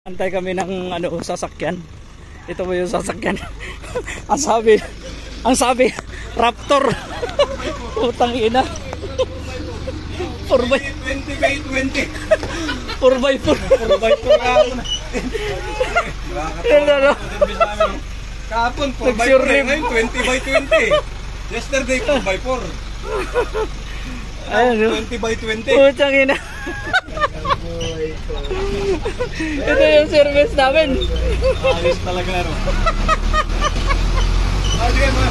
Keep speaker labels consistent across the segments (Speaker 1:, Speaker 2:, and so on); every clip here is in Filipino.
Speaker 1: Antay kami ng sasakyan. Ito mo yung sasakyan. ang sabi, Raptor. Putang ina.
Speaker 2: 20x20.
Speaker 1: 4x4.
Speaker 2: 4x4 kahapon. Kahapon 4x4, ngayon 20x20. Yesterday 4x4.
Speaker 1: Ayun,
Speaker 2: 20x20.
Speaker 1: putang ina. Ito yung service namin.
Speaker 2: Alis talaga no. Sige ma.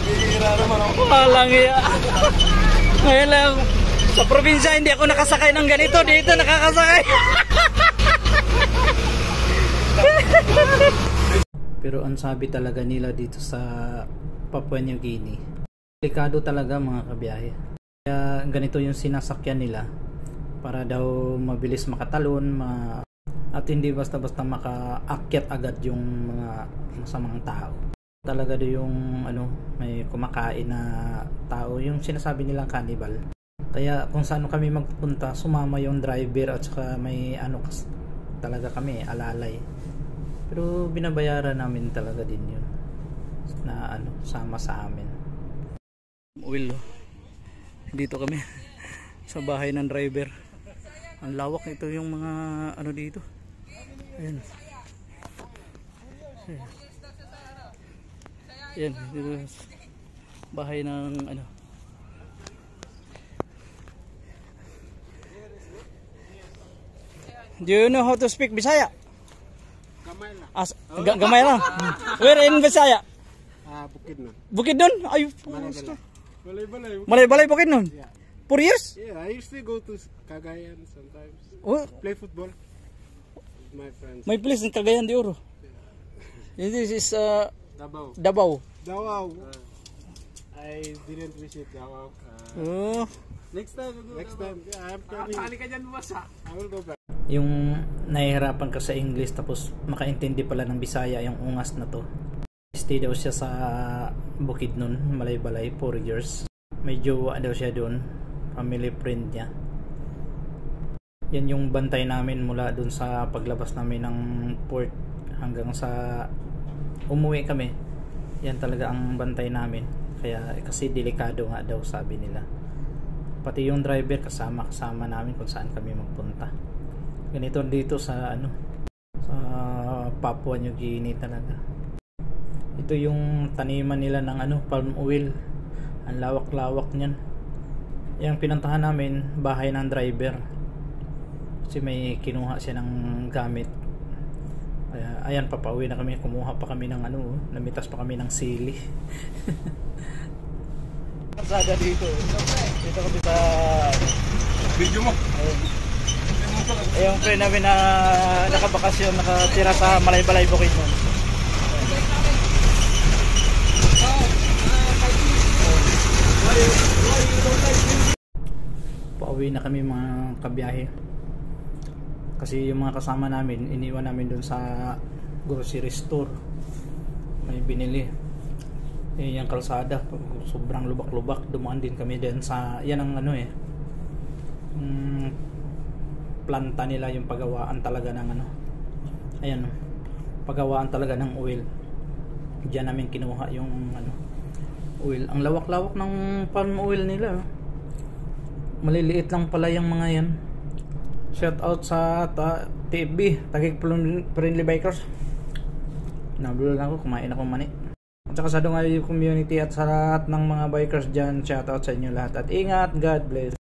Speaker 2: Bihira naman ako.
Speaker 1: Walang iya. Ngayon lang, sa probinsya hindi ako nakasakay ng ganito. Dito nakakasakay. Pero ang sabi talaga nila dito sa Papua New Guinea, delikado talaga mga kabiyahe. Kaya ganito yung sinasakyan nila para daw mabilis makatalon at hindi basta-basta makaakyat agad yung mga masamang tao. Talaga do yung may kumakain na tao, yung sinasabi nilang cannibal. Kaya kung saan kami magpunta, sumama yung driver at saka may talaga kami alalay. Pero binabayaran namin talaga din yun na sama sa amin. Will, dito kami sa bahay ng driver. Ang lawak nito yung mga dito. Ayan. Ayan, dito bahay ng Do you know how to speak Bisaya? Gamay lang. Where in Bisaya?
Speaker 2: Bukidnon.
Speaker 1: Bukidnon? Ay, Balay Bukidnon?
Speaker 2: Yeah.
Speaker 1: 4 years?
Speaker 2: Yeah, I used to go to Cagayan sometimes.
Speaker 1: Oh,
Speaker 2: Play football with my friends.
Speaker 1: may place in Cagayan de Oro. This is Davao.
Speaker 2: Davao. I didn't visit Davao.
Speaker 1: Oh.
Speaker 2: Next time. Yeah, I'm coming. I will go back.
Speaker 1: Yung nahihirapan ka sa English tapos makaintindi pala ng Bisaya yung ungas na to. Stay daw siya sa Bukidnon, Balay 4 years. May jowa daw siya doon, family friend niya. Yan yung bantay namin mula doon sa paglabas namin ng port hanggang sa umuwi kami. Yan talaga ang bantay namin. Kaya kasi delikado nga daw sabi nila. Pati yung driver kasama namin kung saan kami magpunta. Ganito dito sa sa Papua New Guinea talaga. Ito yung taniman nila ng palm oil. Ang lawak-lawak niyan. Yung pinuntahan namin, bahay ng driver. Kasi may kinuha siya ng gamit. Kaya ayan, papauwi na kami. Kumuha pa kami ng namitas pa kami ng sili. Kasada dito. Dito kami sa
Speaker 2: Video mo.
Speaker 1: yung friend namin na nakabakasyon, nakatira sa Balay Bukidnon. Pauwi na kami mga kabiyahe. Kasi yung mga kasama namin, iniwan namin dun sa grocery store. May binili. Yung kalsada, sobrang lubak-lubak. Dumaan din kami din sa, yan ang planta nila, yung pagawaan talaga ng ayan, pagawaan talaga ng oil. Diyan namin kinuha yung oil. Ang lawak-lawak ng palm oil nila. Maliliit lang pala yung mga yan. Shout out sa TFB, Taguig Friendly Bikers. Nabulol lang ako, kumain ako mani. At saka sa Dungay community at sa lahat ng mga bikers dyan, shout out sa inyo lahat. At ingat, God bless.